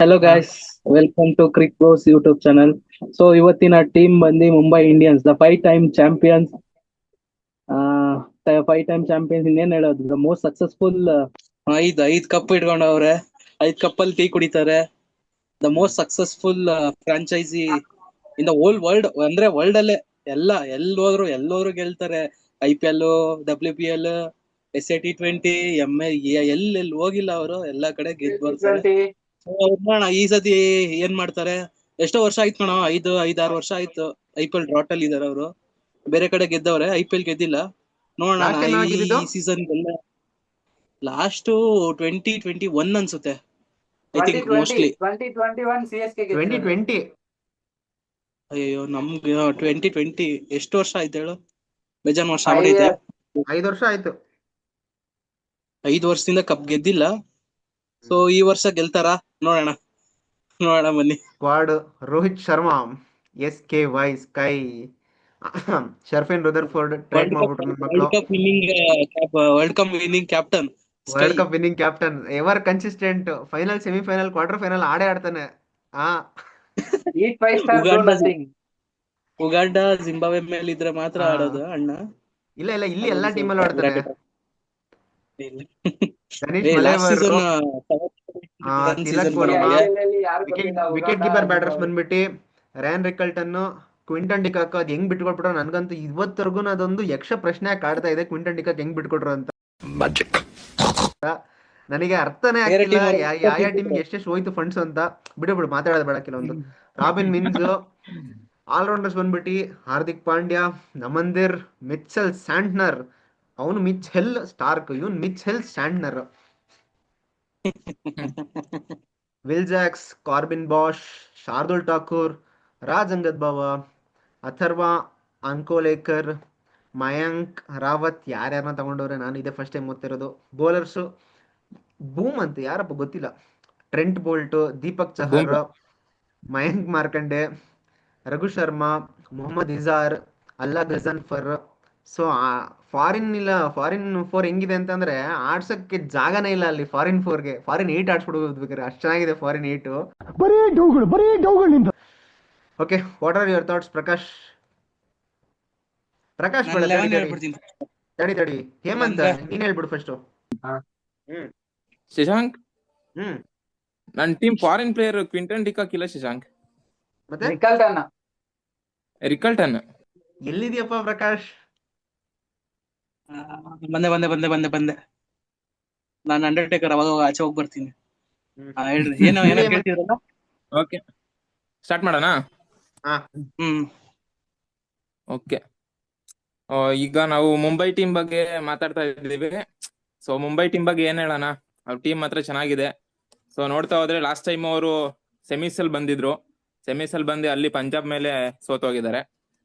Hello ಹಾ guys, welcome to Crick Bros YouTube channel. So ಇವತ್ತಿನ team ಬಂದು Mumbai Indians, the 5 time champions. Five time champions ಇನ್ನೇನ್ ಹೇಳೋದು, the most successful. ಐದ್ cup ಇಟ್ಕೊಂಡವ್ರೆ. 5 ಕಪ್ಪಲ್ಲಿ ಟೀ ಕುಡಿತಾರೆ. The most successful franchise in the whole world, ಅಂದ್ರೆ ವರ್ಲ್ಡ್ ಅಲ್ಲೇ ಎಲ್ಲೋದ್ರು ಗೆಲ್ತಾರೆ. IPL, WPL, SA T20, ಎಲ್ಲೆಲ್ಲಿ ಹೋಗಿಲ್ಲ ಅವರು, ಎಲ್ಲಾ ಕಡೆ ಗೆದ್ದು ಬರ್ತಾರೆ. T20 ನೋಡೋಣ ಈ ಸತಿ ಏನ್ ಮಾಡ್ತಾರೆ. ಎಷ್ಟೋ ವರ್ಷ ಆಯ್ತು ಕಣ, 5-6 ವರ್ಷ ಆಯ್ತು IPL ಡ್ರಾಟ್ ಅಲ್ಲಿ ಇದಾರೆ ಅವರು. ಬೇರೆ ಕಡೆ ಗೆದ್ದವ್ರೆ, IPL ಗೆದ್ದಿಲ್ಲ. ನೋಡೋಣ ಲಾಸ್ಟ್ ಟೈಮ್ ಈ ಆಗಿದ್ದು ಸೀಸನ್ ಲಾಸ್ಟ್ 2021 ಅನ್ಸುತ್ತೆ, ಐ ಥಿಂಕ್ 2020 ಮೋಸ್ಟ್ಲಿ. 2021 CSK ಗೆದ್ದಿರೋದು 2020 ಅಯ್ಯೋ ನಮ್ಗೆ 2020 ಎಷ್ಟು ವರ್ಷ ಆಯ್ತು ಹೇಳು, ಬೇಜಾನ್ ವರ್ಷ 5 ಆಗ್ಬಿಟ್ಟೈತೆ. years. 5 ವರ್ಷ ಆಯ್ತು. 5 ವರ್ಷದಿಂದ ಕಪ್ ಗೆದ್ದಿಲ್ಲ. ಸೊ ಈ ವರ್ಷ ಗೆಲ್ತಾರ, ನೋಡೋಣ ಬನ್ನಿ. Squad: Rohit Sharma, SKY Sky, Sherfane Rutherford trade ಮಾಡ್ಬಿಟ್ರು ನನ್ನ ಮಕ್ಕಳು. World cup winning captain Sky. World cup winning captain, ever consistent. Final, semifinal, quarter final ಆಡೇ ಆಡ್ತಾನೆ. ಆ Each 5 star do Uganda nothing. Uganda Zimbabwe ಮೇಲೆ ಇದ್ರೆ ಮಾತ್ರ ಆ, ಆಡೋದು ಅಣ್ಣ. ಇಲ್ಲ ಇಲ್ಲ, ಇಲ್ಲಿ ಎಲ್ಲಾ ಅದೊಂದ್ ಟೀಮಲ್ಲೂ ಸ್ವಲ್ಪ ಆಡ್ತಾನೆ. ವಿರಾಟ್ ಗಣೇಶ್ ಲಾಸ್ಟ್ ಮಲೇವರ್, ಸೀಸನ್ ತಿಲಕ್ ಈ ವರ್ಮಾ, IPL ಅಲ್ಲಿ ಯಾರು ವಿಕೆಟ್ ಗೊತ್ತಿಲ್ಲ wicket Uganda keeper batters Zimbabwe. ಬಂದ್ಬಿಟ್ಟು ರ್ಯಾನ್ ರಿಕಲ್ಟನ್, ಕ್ವಿಂಟನ್ ಡಿಕಾಕ್. ಅದ್ ಹೆಂಗ್ ಬಿಟ್ಕೊಟ್ಬಿಟ್ರು ನನ್ಗಂತೂ ಇವತ್ತರೆಗೂ ಅದೊಂದು ಯಕ್ಷ ಪ್ರಶ್ನೆ ಕಾಡ್ತಾ ಇದೆ, ಕ್ವಿಂಟನ್ ಡಿಕಾಕ್ ಹೆಂಗ್ ಬಿಟ್ಕೊಟ್ರು ಅಂತ. ನನಗೆ ಅರ್ಥನೇ ಬೇರೆ ಆಗ್ತಿಲ್ಲ ಟೀಮ್ ಯಾವ ಟೀಮ್ಗೆ ಎಷ್ಟೆಷ್ಟು ಹೋಯ್ತು ಫಂಡ್ಸ್ ಅಂತ. ಬಿಡು ಮಾತಾಡೋದು ಬೇಡ ಕೆಲವೊಂದು. ರಾಬಿನ್ ಮಿನ್ಸ್, ಆಲ್ರೌಂಡರ್ಸ್ ಬಂದ್ಬಿಟ್ಟು ಹಾರ್ದಿಕ್ ಪಾಂಡ್ಯ, ನಮಂದಿರ್, ಮಿಚೆಲ್ ಸ್ಯಾಂಟ್ನರ್. ಅವನು ಮಿಚೆಲ್ ಸ್ಟಾರ್ಕ್, ಇವನ್ Mitchell Santner. Will Jacks, Corbin Bosch, Shardul Thakur, Raj Angad Bawa, Atharva Ankolekar, Mayank Rawat. ಯಾರ್ಯಾರನ್ನ ತಗೊಂಡವ್ರೆ, ನಾನು ಇದೇ ಫಸ್ಟ್ ಟೈಮ್ ಓದ್ತಿರೋದು. ಬೌಲರ್ಸು ಬೂಮ್ ಅಂತ ಯಾರಪ್ಪ ಗೊತ್ತಿಲ್ಲ. Trent Boult, Deepak Chahar, Bumrah. Mayank Markande, Raghu Sharma, Mohammad Izhar, Allah Ghazanfar. So foreign four ಹೆಂಗಿದೆ ಅಂತಂದ್ರೆ ಆಡ್ಸಕ್ಕೆ ಜಾಗನೇ ಇಲ್ಲ ಅಲ್ಲಿ. ಫಾರಿನ್ 8 ಆಡ್ಸ್ಬಿಡ್ಬೋದು ಬೇಕಾದ್ರೆ, ಅಷ್ಟು ಚೆನ್ನಾಗಿದೆ ಫಾರಿನ್ 8. ಬರೀ ಡೌಗಳು. Okay, what are your thoughts Prakash? ನಾನು ಬೇಡ, 11 ತಡಿ ಹೇಳ್ಬಿಡ್ತೀನಿ. ತಡಿ. ಹೇಮಂತ್, ಅಂದ್ರೆ ನೀನ್ ಹೇಳ್ಬಿಡು ಫಸ್ಟ್. ಹಾ. ಹ್ಮ್ ಶಶಾಂಕ್, ಹ್ಮ್ ನನ್ನ team foreign player Quinton de Kock ಇಲ್ಲ ಶಶಾಂಕ್. ಮತ್ತೆ ರಿಕಲ್ಟನ್ ರಿಕಲ್ಟನ್. ಎಲ್ಲಿದ್ಯಪ್ಪ ಪ್ರಕಾಶ್? ಬಂದೆ. ನಾನು ಅಂಡರ್ಟೇಕರ್, ಅವಾಗ ಆಚೆ ಹೋಗಿ ಬರ್ತೀನಿ. ಹ್ಮ್. ಹೇಳ್ರಿ, ಏನೋ ಹೇಳಿ ಹೇಮಂತ್. ಕೇಳ್ತಿದ್ರಲ್ಲ. ಓಕೆ, ಸ್ಟಾರ್ಟ್ ಮಾಡೋಣ. ಹಾ ಹ್ಮ್ ಓಕೆ, ಈಗ ನಾವು ಮುಂಬೈ ಟೀಮ್ ಬಗ್ಗೆ ಮಾತಾಡ್ತಾ ಇದ್ದೀವಿ. ಸೊ ಮುಂಬೈ ಟೀಮ್ ಬಗ್ಗೆ ಏನ್ ಹೇಳೋಣ, ಅವ್ರ ಟೀಮ್ ಮಾತ್ರ ಚೆನ್ನಾಗಿದೆ. ಸೊ ನೋಡ್ತಾ ಹೋದ್ರೆ ಲಾಸ್ಟ್ ಟೈಮ್ ಅವರು ಸೆಮೀಸಲ್ಲಿ ಬಂದು ಅಲ್ಲಿ ಪಂಜಾಬ್ ಮೇಲೆ ಸೋತೋಗಿದ್ದಾರೆ.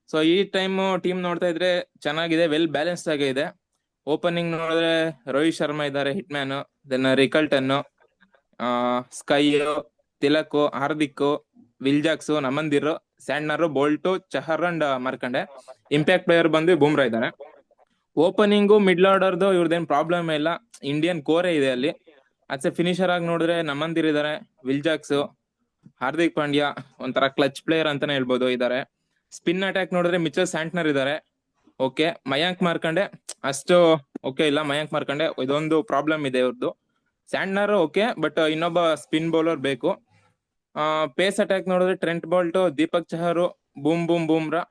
ಸೊ ಈ ಟೈಮ್ ಟೀಮ್ ನೋಡ್ತಾ ಇದ್ರೆ ಚೆನ್ನಾಗಿದೆ, ವೆಲ್ ಬ್ಯಾಲೆನ್ಸ್ಡ್ ಆಗಿ ಇದೆ. ಓಪನಿಂಗ್ ನೋಡಿದ್ರೆ ರೋಹಿತ್ ಶರ್ಮಾ ಇದ್ದಾರೆ, hit man. Then Rickelton, Sky, Tilak, Hardik, Will Jacks, Naman Dhir, Santner, Boult, Chahar and Markande. Impact player ಬಂದು ಬೂಮ್ರಾ ಇದ್ದಾರೆ. ಓಪನಿಂಗು ಮಿಡ್ಲ್ ಆರ್ಡರ್ದು ಇವ್ರದ್ದೇನ್ ಪ್ರಾಬ್ಲಮ್ ಇಲ್ಲ, ಇಂಡಿಯನ್ ಕೋರೆ ಇದೆ ಅಲ್ಲಿ. ಅಚ್ಚೆ ಫಿನಿಶರ್ ಆಗಿ ನೋಡಿದ್ರೆ ನಮಂದಿರ್ ಇದ್ದಾರೆ, ವಿಲ್ ಜಾಕ್ಸ್, ಹಾರ್ದಿಕ್ ಪಾಂಡ್ಯ ಒಂಥರ ಕ್ಲಚ್ ಪ್ಲೇಯರ್ ಅಂತಾನೆ ಹೇಳ್ಬೋದು ಇದ್ದಾರೆ. ಸ್ಪಿನ್ ಅಟ್ಯಾಕ್ ನೋಡಿದ್ರೆ ಮಿಚೆಲ್ ಸ್ಯಾಂಟ್ನರ್ ಇದ್ದಾರೆ. ಓಕೆ, ಮಯಾಂಕ್ ಮಾರ್ಕಂಡೆ ಅಷ್ಟು ಓಕೆ ಇಲ್ಲ. ಮಯಾಂಕ್ ಮಾರ್ಕಂಡೆ ಇದೊಂದು ಪ್ರಾಬ್ಲಮ್ ಇದೆ ಇವ್ರದ್ದು. ಸ್ಯಾಂಟ್ನರ್ ಓಕೆ, ಬಟ್ ಇನ್ನೊಬ್ಬ ಸ್ಪಿನ್ ಬೌಲರ್ ಬೇಕು. ಪೇಸ್ ಅಟ್ಯಾಕ್ ನೋಡಿದ್ರೆ Trent Boult, Deepak Chahar, Bumrah.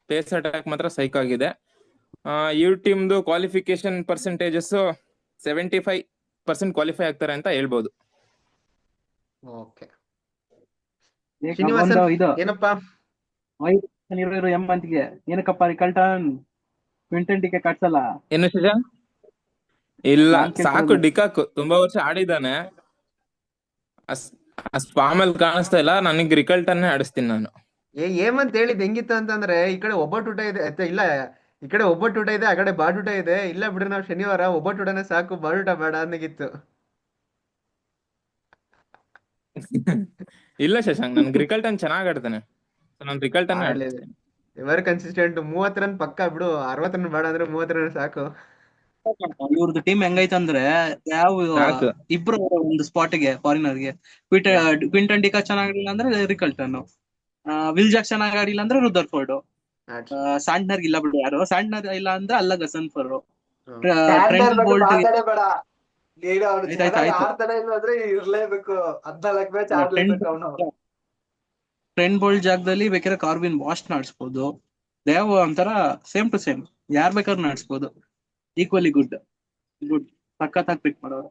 Pace attack ಮಾತ್ರ ಸೈಕ್ ಆಗಿದೆ. ಇವ್ರ ಟೀಮ್ದು ಕ್ವಾಲಿಫಿಕೇಶನ್ ಪರ್ಸೆಂಟೇಜಸ್ 75% ಕ್ವಾಲಿಫೈ ಆಗ್ತಾರೆ ಅಂತ ಹೇಳ್ಬೋದು. ಓಕೆ, ಶ್ರೀನಿವಾಸನ್ ಇದು ಏನಪ್ಪಾ? ಮಂತ್ಗೆ ಏನಕ್ಕಪ್ಪ ರಿಕಲ್ಟನ್ ಕ್ವಿಂಟನ್ ಟಿಕೆ ಕಟ್ಸಲ್ಲ? ಏನು ಶಶಾಂಕ್? ಇಲ್ಲ, ನಾನ್ ಸಾಕು. ಕೇಳ್ತಿರೋದು ಡಿಕಾಕ್ ತುಂಬಾ ವರ್ಷ ಆಡಿದಾನೆ, ಫಾರ್ಮಲ್ಲಿ ಕಾಣಿಸ್ತಾ ಇಲ್ಲ. ನನಗೆ ರಿಕಲ್ಟನ್ನೇ ಆಡಿಸ್ತೀನಿ ನಾನು. ಏಮಂತ ಹೇಳಿದ್ ಹೆಂಗಿತ್ತು ಅಂತಂದ್ರೆ, ಈ ಕಡೆ ಒಬ್ಬಟ್ಟು ಊಟ ಇದೆ ಇಲ್ಲ, ಈ ಕಡೆ ಒಬ್ಬಟ್ಟು ಊಟ ಇದೆ, ಆ ಕಡೆ ಬಾಡೂಟ ಇದೆ. ಇಲ್ಲ ಬಿಡ್ರಿ, ನಾವು ಶನಿವಾರ ಒಬ್ಬಟ್ಟು ಊಟನೇ ಸಾಕು, ಬಾಡೂಟ ಬೇಡ ಅನ್ನಗಿತ್ತು. ಇಲ್ಲ ಶಶಾಂಕ್, ನನ್ಗೆ ರಿಕಲ್ಟನ್ ಚೆನ್ನಾಗ್ ಆಡ್ತಾನೆ. ನಾನು ರಿಕಲ್ಟನ್ನೇ ಆಡ್ಲಿ, ಆಡಿಸ್ತೀನಿ. Ever consistent. 30 ರನ್ ಪಕ್ಕ ಬಿಡು, 60 ರನ್ ಬೇಡ ಅಂದ್ರೆ 30 ರನ್ ಸಾಕು. ಇವ್ರದ್ದು ಟೀಮ್ ಹೆಂಗೈತಂದ್ರೆ ಯಾವ ಸಾಕು. ಇಬ್ರು ಒಂದು ಸ್ಪಾಟ್ಗೆ ಫಾರಿನರ್ಗೆ ಕ್ವಿಂಟನ್ ಡಿಕಾ ಚೆನ್ನಾಗಿಲ್ಲ ಅಂದ್ರೆ ರಿಕಲ್ಟನ್, ವಿಲ್ ಜಾಕ್ ಚೆನ್ನಾಗಿ ಆಡಿಲ್ಲ ಅಂದ್ರೆ ರುದರ್ಫೋರ್ಡ್, ಸ್ಯಾಂಟ್ನರ್ ಇಲ್ಲ ಬಿಡು ಯಾರು, ಸ್ಯಾಂಟ್ನರ್ ಇಲ್ಲ ಅಂದ್ರೆ ಅಲ್ಲ ಗಸನ್ಫರ್, ಸ್ಯಾಂಡರ್ ಟ್ರೆಂಟ್ ಬಗ್ಗೆ ಬೋಲ್ಟ್. ಮಾತಾಡೇ ಬೇಡ. ನೀನು ಅವ್ನು ಆಯ್ತಾಯ್ತು ಚೆನ್ನಾಗಿ ಆಯ್ತು. ಆಡ್ತಾನೆ ಇಲ್ಲ ಅಂದ್ರೆ ಇರ್ಲೇಬೇಕು, 14 ಮ್ಯಾಚ್ ಆಡ್ಲೇಬೇಕು ಅವನು. ಟ್ರೆಂಟ್ ಬೋಲ್ಟ್ ಜಾಗದಲ್ಲಿ ಬೇಕಾದ್ರೆ ಕಾರ್ವಿನ್ ಬಾಸ್ಟ್ ನಾಡ್ಸ್ಬೋದು. ದೇವ್ ಒಂಥರ ಸೇಮ್ ಟು ಸೇಮ್, ಯಾರ್ ಬೇಕಾದ್ರೂ ನಾಡ್ಸ್ಬೋದು. ಈಕ್ವಲಿ ಗುಡ್ ಸಖತ್ತಾಗಿ ಪಿಕ್ ಮಾಡೋರು.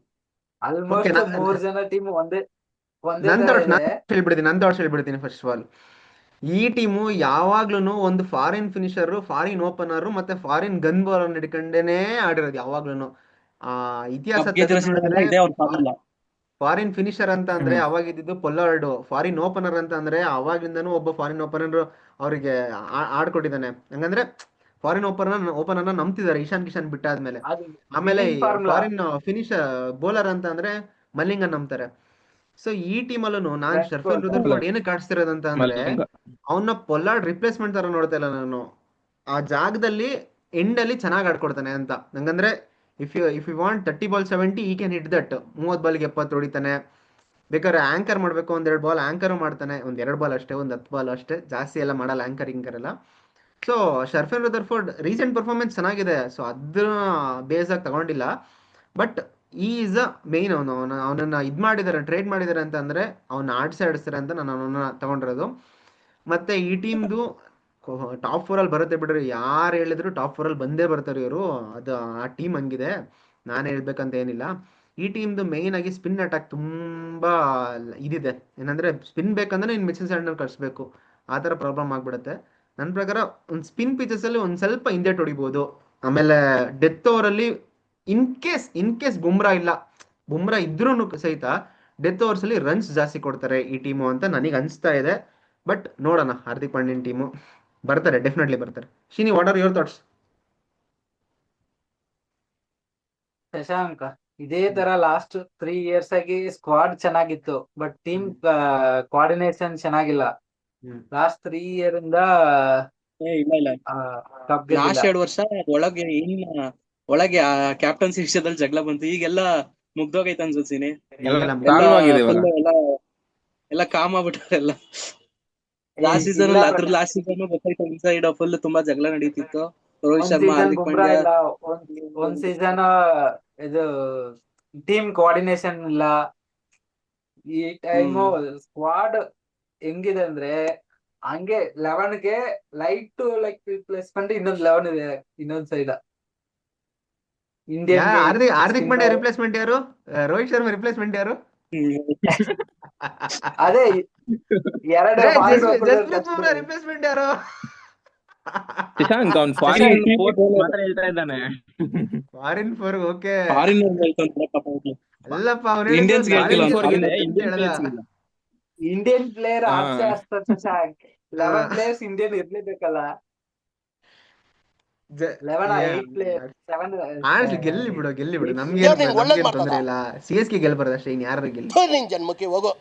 ಆಲ್ಮೋಸ್ಟ್ Okay, 3 ಜನ ಟೀಮ್ ಒಂದೇ ನನ್ ತರ ಥಾಟ್ಸ್ ಇದೆ. ಹೇಳ್ಬಿಡ್ತೀನಿ ಫಸ್ಟ್ ಆಫ್ ಆಲ್. ಈ ಟೀಮು ಯಾವಾಗ್ಲೂ ಒಂದು ಫಾರಿನ್ ಫಿನಿಷರ್, ಫಾರಿನ್ ಓಪನರ್ ಮತ್ತೆ ಫಾರಿನ್ ಗನ್ ಬೌಲರ್ ಹಿಡ್ಕೊಂಡೇನೆ ಆಡಿರೋದು ಯಾವಾಗ್ಲೂ. ಇತಿಹಾಸ ಕಪ್ ತೆಗೆದು ಗೆದ್ದಿರೋ ನೋಡಿದ್ರೆ ಇದೇ ಅವ್ರ ಫಾರ್ಮುಲಾ. ಫಾರಿನ್ ಫಿನಿಷರ್ ಅಂತ ಅಂದ್ರೆ ಅವಾಗ ಇದ್ದಿದ್ದು ಪೊಲ್ಲಾರ್ಡ್, ಫಾರಿನ್ ಓಪನರ್ ಅಂತ ಅಂದ್ರೆ ಅವಾಗಿಂದನೂ ಒಬ್ಬ ಫಾರಿನ್ ಓಪನರ್ ಅವರಿಗೆ ಆಡ್ಕೊಟ್ಟಿದ್ದಾನೆ. ಹಂಗಂದ್ರೆ ಫಾರಿನ್ ಓಪನರ್ನ ನಂಬ್ತಿದ್ದಾರೆ ಇಶಾನ್ ಕಿಶನ್ ಬಿಟ್ಟಾದ್ಮೇಲೆ. ಅದು ಆಮೇಲೆ winning formula. Foreign finisher bowler ಅಂತ ಅಂದ್ರೆ ಮಲ್ಲಿಂಗನ್ ನಂಬ್ತಾರೆ. ಸೊ ಈ ಟೀಮಲ್ಲೂ ನಾನ್ Trent ಶರ್ಫಿಲ್ Bolt. ರುದರ್ಫೋರ್ಡ್ ಏನಕ್ಕೆ ಆಡಿಸ್ತಿರೋದಂತ ಅಂದ್ರೆ ಮಲ್ಲಿಂಗ. ಅವನ್ನ ಪೊಲ್ಲಾರ್ಡ್ ರಿಪ್ಲೇಸ್ಮೆಂಟ್ ತರ ನೋಡ್ತಾ ಇಲ್ಲ ನಾನು. ಆ ಜಾಗದಲ್ಲಿ ಎಂಡ್ ಅಲ್ಲಿ ಚೆನ್ನಾಗಿ ಆಡ್ಕೊಡ್ತಾನೆ ಅಂತ. ಹಂಗಂದ್ರೆ ಇಫ್ ಯು ವಾಂಟ್ 30 ಬಾಲ್ 70 ಈ ಕ್ಯಾನ್ ಹಿಟ್ ದಟ್. 30 ಬಾಲ್ಗೆ 70 ಹೊಡಿತಾನೆ. ಬೇಕಾದ್ರೆ ಆಂಕರ್ ಮಾಡ್ಬೇಕು, 1-2 ಬಾಲ್ ಆಂಕರ್ ಮಾಡ್ತಾನೆ. 1-2 ಬಾಲ್ ಅಷ್ಟೇ, 10 ಬಾಲ್ ಅಷ್ಟೇ, ಜಾಸ್ತಿ ಎಲ್ಲ ಮಾಡಲ್ಲ ಆಂಕರ್ ಎಲ್ಲ. ಸೊ ಶರ್ಫಿಲ್ ರುದರ್ಫೋರ್ಡ್ ರೀಸೆಂಟ್ ಪರ್ಫಾರ್ಮೆನ್ಸ್ ಚೆನ್ನಾಗಿದೆ, ಸೊ ಅದನ್ನ ಬೇಸ್ ಆಗಿ ತಗೊಂಡಿಲ್ಲ. ಬಟ್ ಈ ಇಸ್ ಅ ಮೇನ್, ಅವನನ್ನ ಮಾಡಿದ್ದಾರೆ, ಟ್ರೇಡ್ ಮಾಡಿದ್ದಾರೆ ಅಂತ ಅಂದ್ರೆ ಅವ್ನ ಆಡಿಸ್ತಾರೆ ಅಂತ ನಾನು ಅವನನ್ನ ತಗೊಂಡಿರೋದು. ಮತ್ತೆ ಈ ಟೀಮ್ದು ಟಾಪ್ 4 ಅಲ್ಲಿ ಬರುತ್ತೆ ಬಿಡ್ರಿ, ಯಾರು ಹೇಳಿದ್ರು ಟಾಪ್ 4 ಅಲ್ಲಿ ಬಂದೇ ಬರ್ತಾರೆ ಇವರು. ಅದು ಆ ಟೀಮ್ ಹಂಗಿದೆ, ನಾನು ಹೇಳ್ಬೇಕಂತ ಏನಿಲ್ಲ. ಈ ಟೀಮ್ದು ಮೇಯ್ನ್ ಆಗಿ ಸ್ಪಿನ್ ಅಟ್ಯಾಕ್ ತುಂಬಾ ಇದಿದೆ. ಏನಂದ್ರೆ ಸ್ಪಿನ್ ಬೇಕಂದ್ರೆ ಇನ್ನು ಮಿಚೆಲ್ ಸ್ಯಾಂಟ್ನರ್ ಕಳಿಸ್ಬೇಕು, ಆ ಥರ ಪ್ರಾಬ್ಲಮ್ ಆಗ್ಬಿಡುತ್ತೆ. ನನ್ನ ಪ್ರಕಾರ ಒಂದು ಸ್ಪಿನ್ ಪಿಚಸ್ ಅಲ್ಲಿ ಒಂದು ಸ್ವಲ್ಪ ಹಿಂದೆ ಹೊಡಿಬೋದು. ಆಮೇಲೆ ಡೆತ್ ಓವರಲ್ಲಿ ಇನ್ ಕೇಸ್ ಬುಮ್ರಾ ಇದ್ರೂ ಸಹಿತ ಡೆತ್ ಓವರ್ಸ್ ಅಲ್ಲಿ ರನ್ಸ್ ಜಾಸ್ತಿ ಕೊಡ್ತಾರೆ ಈ ಟೀಮು ಅಂತ ನನಗೆ ಅನಿಸ್ತಾ ಇದೆ. ಬಟ್ ನೋಡೋಣ, ಹಾರ್ದಿಕ್ ಪಾಂಡ್ಯನ್ ಟೀಮು ಬರ್ತಾರೆ, ಡೆಫಿನೆಟ್ಲಿ ಬರ್ತಾರೆ. Shini, what are your thoughts? Shashanka, ಇದೇ ತರ ಲಾಸ್ಟ್ 3 ಇಯರ್ಸ್ ಆಗಿ ಸ್ಕ್ವಾಡ್ ಚೆನ್ನಾಗಿತ್ತು, ಬಟ್ ಟೀಮ್ ಕೋಆರ್ಡಿನೇಷನ್ ಚೆನ್ನಾಗಿಲ್ಲ. ಲಾಸ್ಟ್ 3 ಇಯರ್ ಇಂದ ಇಲ್ಲ ಇಲ್ಲ, ಕಪ್ ಗೆದ್ದಿಲ್ಲ. ಲಾಸ್ಟ್ 2 ವರ್ಷ ಒಳಗೆ ಕ್ಯಾಪ್ಟನ್ಸಿ ವಿಷಯದಲ್ಲಿ ಜಗಳ ಬಂತು. ಈಗೆಲ್ಲ ಮುಗ್ದೋಗೈತೆ ಅನ್ಸುತ್ತೀನಿ. ಸಾಲ್ವ್ ಆಗಿದೆ ಇವಾಗ. ಎಲ್ಲ ಕಾಮ್ ಆಗ್ಬಿಟ್ಟಾರೆ ಎಲ್ಲ. ಲಾಸ್ಟ್ ಸೀಸನ್ ಗೊತ್ತಾಯ್ತು, ಇನ್ಸೈಡ್ ಫುಲ್ ತುಂಬಾ ಜಗಳ ನಡೀತಿತ್ತು. ರೋಹಿತ್ ಶರ್ಮಾ, ಹಾರ್ದಿಕ್ ಬುಮ್ರಾ ಪಾಂಡ್ಯ. ಇಲ್ಲ, ಒಂದ್ ಸೀಸನ್ ಇದು ಟೀಮ್ ಕೋಆರ್ಡಿನೇಷನ್ ಇಲ್ಲ. ಈ ಟೈಮು ಸ್ಕ್ವಾಡ್ ಹೆಂಗಿದೆ ಅಂದ್ರೆ ಹಂಗೆ 11ಗೆ ಲೈಟ್ ರಿಪ್ಲೇಸ್ಮೆಂಟ್, ಇನ್ನೊಂದ್ 11 ಇದೆ ಇನ್ನೊಂದ್ side. Indian Hardik Pandya replacement ಯಾರು? ರೋಹಿತ್ ಶರ್ಮಾ ರಿಪ್ಲೇಸ್ಮೆಂಟ್ ಯಾರು? ಅದೇ ಎರಡು ಜಸ್ಪ್ರೀತ್ ಬುಮ್ರಾ ರಿಪ್ಲೇಸ್ಮೆಂಟ್ ಯಾರು? ಶಶಾಂಕ್ ಅವ್ನು ಫಾರಿನ್ ಮಾತ್ರ ಹೇಳ್ತಾ ಇದ್ದಾನೆ. Foreign four okay. ಅಲ್ಲಪ್ಪ, ಇಂಡಿಯನ್ಸ್ ಇಂಡಿಯನ್ ಪ್ಲೇಯರ್ ಆಚೆ ಹಚ್ತಾರೆ ಶಶಾಂಕ್. 11 ಪ್ಲೇಯರ್ಸ್ ಇಂಡಿಯನ್ ಇರ್ಲೇಬೇಕಲ್ಲ. 8 ಪ್ಲೇಯರ್ 7 ಗೆಲ್ಲಿ ಬಿಡು ನಮ್ಗೆ ತೊಂದ್ರೆ ಇಲ್ಲ. CSK ಗೆಲ್ಬಾರ್ದು ಅಷ್ಟೇ, ಇನ್ ಯಾರು ಗೆಲ್ಲಿ ಜನ್ಮಕ್ಕೆ ಹೋಗೋ.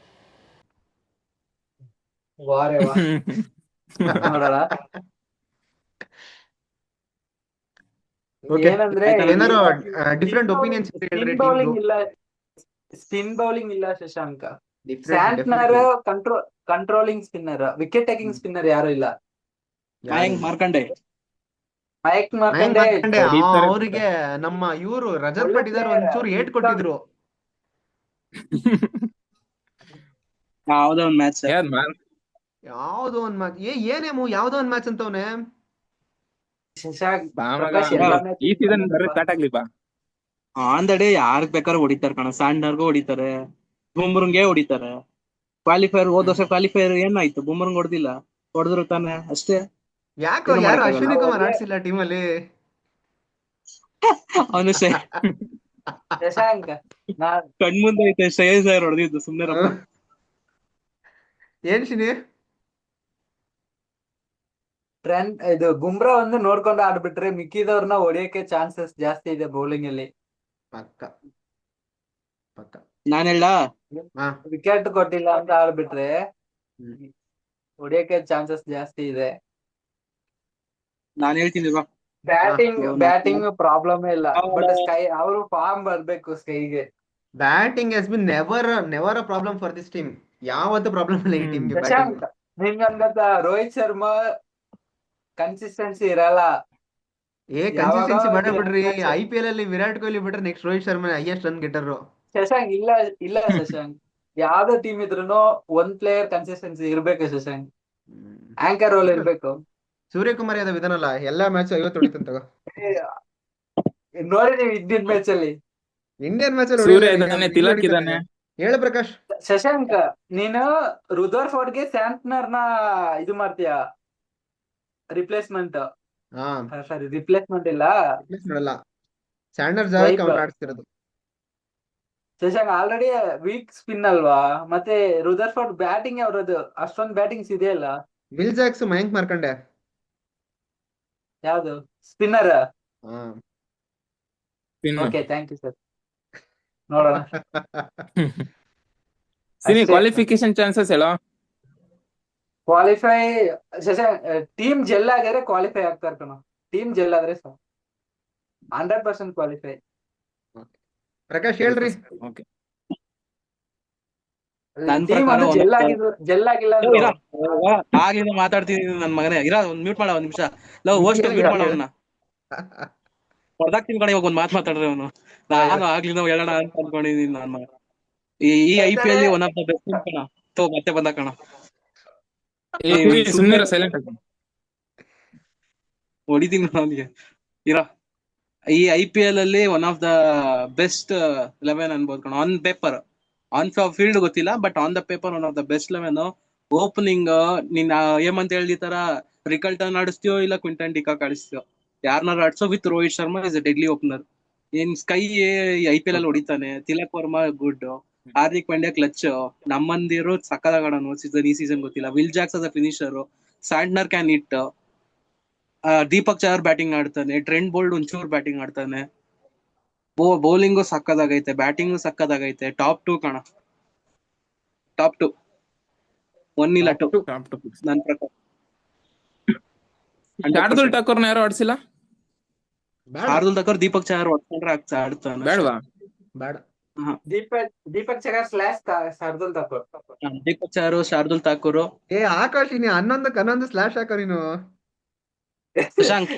ನೋಡೋಣ ಏನಂದ್ರೆ ಏನಾರು ಡಿಫ್ರೆಂಟ್ ಒಪಿನಿಯನ್ಸ್ ಸ್ಪಿನ್ ಬೌಲಿಂಗ್ ಇಲ್ಲ Shashanka. Santner controlling spinner, wicket taking spinner ಯಾರು ಇಲ್ಲ. ಮಯಾಂಕ್ ಮಾರ್ಕಂಡೆ ಅವರಿಗೆ ನಮ್ಮ ಇವರು ರಜತ್ ಪಟಿದಾರ್ ಒಂಚೂರು ಏಟ್ ಕೊಟ್ಟಿದ್ರು. ಯಾವ್ದೋ ಒಂದ್ ಮ್ಯಾಚ್ ಯಾವ್ದೋ ಒಂದ್ ಮ್ಯಾಚ್ ಯಾವ್ದೋ ಒಂದ್ ಮ್ಯಾಚ್ ಅಂತವನೆ. ಈ ಸೀಸನ್ ಸ್ಟಾರ್ಟ್ ಆಗ್ಲಿ ಬಾ. ಆನ್ ದ ಡೇ ಯಾರಿಗ್ ಬೇಕಾದ್ರೂ ಹೊಡಿತಾರೆ ಕಣ. ಸ್ಯಾಂಟ್ನರ್ಗೂ ಹೊಡಿತಾರೆ, ಬುಮ್ರಂಗೆ ಹೊಡಿತಾರೆ. ಕ್ವಾಲಿಫೈರ್ ಹೋದ ವರ್ಷ ಕ್ವಾಲಿಫೈರ್ ಏನಾಯ್ತು? ಬುಮ್ರಂಗ್ ಹೊಡೆದಿಲ್ಲ, ಹೊಡೆದ್ರು ತಾನೆ ಅಷ್ಟೇ. ಯಾಕೋ ಯಾರು ಅಶ್ವಿನಿ ಕುಮಾರ್ ಆಡ್ಸಿಲ್ಲ ಟೀಮಲ್ಲಿ? ಅವನು ಶಶಾಂಕ ಕಣ್ಮುಂದೆ ಐತೆ ಶ್ರೇಯಸ್ ಅಯ್ಯರ್ ಹೊಡೆದಿದ್ದು, ಸುಮ್ನೆ. ಏನ್ ಶಿನಿ? ಟ್ರೆಂಡ್ ಇದು ಬುಮ್ರಾ ಒಂದು ನೋಡ್ಕೊಂಡು ಆಡ್ಬಿಟ್ರೆ ಮಿಕ್ಕಿದವ್ರನ್ನ ಹೊಡಿಯಕ್ಕೆ ಚಾನ್ಸಸ್ ಜಾಸ್ತಿ ಇದೆ ಬೌಲಿಂಗ್ ಅಲ್ಲಿ. ಪಕ್ಕ ನಾನ್ ಹೇಳ ವಿಕೆಟ್ ಕೊಟ್ಟಿಲ್ಲ ಅಂತ ಆಡ್ಬಿಟ್ರೆ ಹೊಡಿಯಕ್ಕೆ ಚಾನ್ಸಸ್ ಜಾಸ್ತಿ ಇದೆ. ನಾನ್ ಹೇಳ್ತೀನಿ ಬ್ಯಾಟಿಂಗ್ ಪ್ರಾಬ್ಲಮ್ ಇಲ್ಲ, ಬಟ್ ಸ್ಕೈ ಅವರು ಫಾರ್ಮ್ ಬರ್ಬೇಕು ಸ್ಕೈಗೆ. Batting has been never a problem for this team. ಯಾವತ್ತೂ ಪ್ರಾಬ್ಲಮ್ ಇಲ್ಲ ಈ ಟೀಮ್ಗೆ ಬ್ಯಾಟಿಂಗ್. ಶಶಾಂಕ್, ನಿಂಗಂಗತ್ತ ರೋಹಿತ್ ಶರ್ಮಾ ಕನ್ಸಿಸ್ಟೆನ್ಸಿ ಇರಲ್ಲ. ಕನ್ಸಿಸ್ಟೆನ್ಸಿ ಬೇಡ ಯಾವಾಗ ಬಿಡ್ರಿ. match. IPL ಅಲ್ಲಿ ವಿರಾಟ್ ಕೊಹ್ಲಿ ಬಿಟ್ರೆ next Rohit Sharma highest run ಗೆಟ್ಟರು. ಶಶಾಂಕ್ ಇಲ್ಲ ಶಶಾಂಕ್, ಯಾವ್ದೇ ಟೀಮ್ ಇದ್ರೂನು ಒಂದ್ ಪ್ಲೇಯರ್ ಕನ್ಸಿಸ್ಟೆನ್ಸಿ ಇರ್ಬೇಕು ಶಶಾಂಕ್. ಆಂಕರ್ ರೋಲ್ ಇರ್ಬೇಕು. ಸೂರ್ಯಕುಮಾರ್ ಯಾದವ್ ಇದನ್ನಲ್ಲ, ಎಲ್ಲಾ ಮ್ಯಾಚ್ 50 ಹೊಡಿತಂತ. ನೋಡಿ ನೀವು ಇದ್ದಿದ್ ಮ್ಯಾಚ್ ಅಲ್ಲಿ. ಇಂಡಿಯನ್ ಮ್ಯಾಚ್ ಅಲ್ಲಿ ಸೂರ್ಯ ಇದ್ದಾನೆ, ತಿಲಕ್ ಇದ್ದಾನೆ. ಹೇಳು ಪ್ರಕಾಶ್. ಶಶಾಂಕ್, ನೀನು ರುದರ್ಫೋರ್ಡ್ ಗೆ ಸ್ಯಾಂಟ್ನರ್ ನ ಇದು ಮಾಡ್ತೀಯ ರಿಪ್ಲೇಸ್ಮೆಂಟ್. ಸಾರಿ, ರಿಪ್ಲೇಸ್ಮೆಂಟ್ ಇಲ್ಲ, ಮಾಡಲ್ಲ. ಸ್ಯಾಂಡರ್ ಜಾಗಕ್ಕೆ ಅವ್ನು ಆಡಿಸ್ತಿರೋದು. ಶಶಾಂಕ್ ಆಲ್ರೆಡಿ ವೀಕ್ ಸ್ಪಿನ್ ಅಲ್ವಾ, ಮತ್ತೆ ರುದರ್ಫೋರ್ಡ್ ಬ್ಯಾಟಿಂಗ್ ಅವ್ರದ್ದು ಅಷ್ಟೊಂದು ಬ್ಯಾಟಿಂಗ್ಸ್ ಇದೆಯಲ್ಲ. ವಿಲ್ ಜಾಕ್ಸ್ ಮಯಾಂಕ್ ಮಾರ್ಕಂಡೆ ಯಾವ್ದು spinner? Spin. Okay, thank you sir. ನೋಡೋಣ. ಸಿನಿ ಅಷ್ಟೇ. ಕ್ವಾಲಿಫಿಕೇಶನ್ ಚಾನ್ಸಸ್ ಹೇಳೋ. ಕ್ವಾಲಿಫೈ ಶಶಾಂಕ್, ಟೀಮ್ ಜೆಲ್ ಆಗಿದ್ರೆ ಕ್ವಾಲಿಫೈ ಆಗ್ತಾರೆ ಕಣ. ಟೀಮ್ ಜೆಲ್ ಆದ್ರೆ 100% ಕ್ವಾಲಿಫೈ. ಪ್ರಕಾಶ್ ಹೇಳ್ರಿ. Okay. ನನ್ ಟೀಮ್ ಪ್ರಕಾರ ಅದು ಜೆಲ್ ಆಗಿಲ್ಲ ಅಂದ್ರೆ ಆಗ್ಲಿಂದ ಮಾತಾಡ್ತಿದೀನಿ ನನ್ ಮಗನೇ. ಒಂದ್ ಮ್ಯೂಟ್ ಮಾಡ, ಒಂದ್ ನಿಮಿಷ. ಹೋಸ್ಟ್ ಮ್ಯೂಟ್ ಮಾಡ ಅವನ್ನ. ಹೊಡೆದಾಕ್ತೀನಿ ಕಣ ಇವಾಗ. ಒಂದ್ ಮಾತಾಡ್ರಿ ಅವನು. ನಾನು ಆಗ್ಲಿಂದ ಹೇಳೋಣ ಅಂತ ಅನ್ಕೊಂಡಿದೀನಿ ನಾನು. ಈ IPL one of the best team ಕಣ. ಮತ್ತೆ ಬಂದ ಕಣ. ಸುಮ್ಮನೆ ಸೈಲೆಂಟ್ ಆಗಿ ಹೊಡಿತೀನಿ ಅವನಿಗೆ. ಈ IPL ಅಲ್ಲಿ ಒನ್ ಆಫ್ ದ ಬೆಸ್ಟ್ 11 ಅನ್ಬೋದು ಕಣ. ಆನ್ ಪೇಪರ್, ಆನ್ ಫೀಲ್ಡ್ ಗೊತ್ತಿಲ್ಲ, but on the paper one of the best 11. Opening ನೀನ್ ಏಮಂತ ಹೇಳಿತರ ರಿಕಲ್ಟನ್ ಆಡಿಸ್ತೀಯೋ ಇಲ್ಲ ಕ್ವಿಂಟನ್ ಡಿಕಾಕ್ ಆಡಿಸ್ತೀಯೋ, ಯಾರನ್ನಾರು ಆಡ್ಸೋ with Rohit Sharma is a deadly opener. Sky IPL ಅಲ್ಲಿ ಹೊಡಿತಾನೆ. ತಿಲಕ್ ವರ್ಮಾ ಗುಡ್. ಹಾರ್ದಿಕ್ ಪಾಂಡ್ಯ ಕ್ಲಚ್. ನಮ್ಮಂದಿರು ಸಕ್ಕದಾಗಡನು ಈ ಸೀಸನ್ ಗೊತ್ತಿಲ್ಲ. Will Jacks as a finisher. Santner can hit. Deepak Chahar batting ಆಡ್ತಾನೆ. ಟ್ರೆಂಟ್ ಬೋಲ್ಟ್ ಒಂಚೂರು ಬ್ಯಾಟಿಂಗ್ ಆಡ್ತಾನೆ. Bowling ಸಕ್ಕದಾಗೈತೆ, batting ಸಕ್ಕದಾಗೈತೆ. ಟಾಪ್ 2 ಕಣ, ಟಾಪ್ 2. 1 ಇಲ್ಲ 2 ನನ್ ಪ್ರಕಾರ. ಶಾರ್ದುಲ್ ಠಾಕೂರ್ನ ಯಾರು ಆಡ್ಸಿಲ್ಲ. ಶಾರ್ದುಲ್ ಠಾಕೂರ್ ದೀಪಕ್ ಚಹರ್ ಹೊಡ್ಕೊಂಡ್ರೆ ಆಡ್ತಾನೆ. ಬೇಡವಾ? ಬೇಡ. ದೀಪಕ್ ಚಹರ್ / ಶಾರ್ದುಲ್ ಠಾಕೂರ್. ದೀಪಕ್ ಚಹರ್, ಶಾರ್ದುಲ್ ಠಾಕೂರ್. ಆಕಾಶ್, ನೀ 11 ಸ್ಲಾಶ್ ಹಾಕೋ ನೀನು. ಶಶಾಂಕ್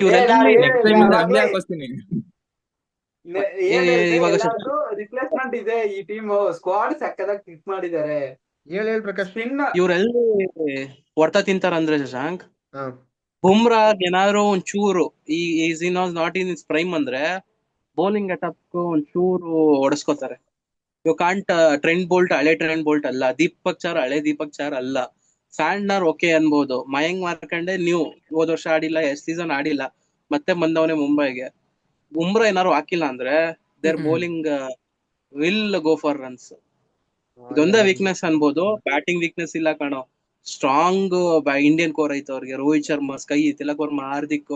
ರಿಪ್ಲೇಸ್ಮೆಂಟ್ ಇದೆ. ಈ ಟೀಮ್ ಸ್ಕ್ವಾಡ್ ಸಕ್ಕದಾಗಿ ಫಿಟ್ ಮಾಡಿದ್ದಾರೆ. ಹೇಳಿ ಪ್ರಕಾಶ್. ಇವ್ರೆಲ್ಲಿ ಹೊಡ್ತಾ ತಿಂತಾರಂದ್ರೆ ಶಶಾಂಕ್, ಬುಮ್ರಾ ಏನಾದ್ರು ಒಂಚೂರು is not in his prime ಅಂದ್ರೆ ಬೌಲಿಂಗ್ ಅಟಾಕ್ ಒಂಚೂರು ಹೊಡೆಸ್ಕೋತಾರೆ. You can't. ಟ್ರೆಂಟ್ ಬೋಲ್ಟ್ ಹಳೆ ಟ್ರೆಂಟ್ ಬೋಲ್ಟ್ ಅಲ್ಲ. ದೀಪಕ್ ಚಹರ್ ಹಳೆ ದೀಪಕ್ ಚಹರ್ ಅಲ್ಲ. ಸ್ಯಾಂಟ್ನರ್ ಓಕೆ ಅನ್ಬೋದು. ಮಯಾಂಕ್ ಮಾರ್ಕಂಡೆ ನೀವು ಹೋದ ವರ್ಷ ಆಡಿಲ್ಲ, ಎಷ್ಟ್ ಸೀಸನ್ ಆಡಿಲ್ಲ, ಮತ್ತೆ ಬಂದವನೇ ಮುಂಬೈಗೆ. ಬುಮ್ರಾ ಏನಾರು ಹಾಕಿಲ್ಲ ಅಂದ್ರೆ their bowling will go for runs. ಇದೊಂದೇ ವೀಕ್ನೆಸ್ ಅನ್ಬೋದು. ಬ್ಯಾಟಿಂಗ್ ವೀಕ್ನೆಸ್ ಇಲ್ಲ ಕಾಣೋ. ಸ್ಟ್ರಾಂಗ್ ಇಂಡಿಯನ್ ಕೋರ್ ಐತೆ ಅವ್ರಿಗೆ. ರೋಹಿತ್ ಶರ್ಮಾ, ಸ್ಕೈ, ತಿಲಕ್ ವರ್ಮಾ, ಹಾರ್ದಿಕ್,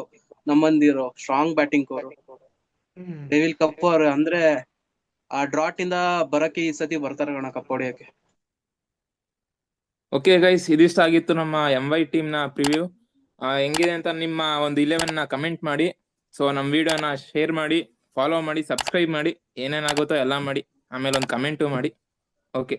ನಮ್ಮಂದಿರೋ strong batting core. They will cup ಅಂದ್ರೆ ಆ ಡ್ರಾಟ್ ಇಂದ ಬರಕ್ಕೆ ಈ ಸತಿ ಬರ್ತಾರೆ ಕಣ ಕಪ್ ಹೊಡಿಯಕ್ಕೆ. ಓಕೆ ಗೈಸ್, ಇದಿಷ್ಟ ಆಗಿತ್ತು ನಮ್ಮ MY ಟೀಮ್ ನ ಪ್ರಿವ್ಯೂ. ಹೆಂಗಿದೆ ಅಂತ ನಿಮ್ಮ ಒಂದು 11 ನ ಕಮೆಂಟ್ ಮಾಡಿ. ಸೊ ನಮ್ಮ ವಿಡಿಯೋನ ಶೇರ್ ಮಾಡಿ, ಫಾಲೋ ಮಾಡಿ, ಸಬ್ಸ್ಕ್ರೈಬ್ ಮಾಡಿ, ಏನೇನಾಗುತ್ತೋ ಎಲ್ಲ ಮಾಡಿ. ಆಮೇಲೆ ಒಂದು ಕಮೆಂಟು ಮಾಡಿ. ಓಕೆ.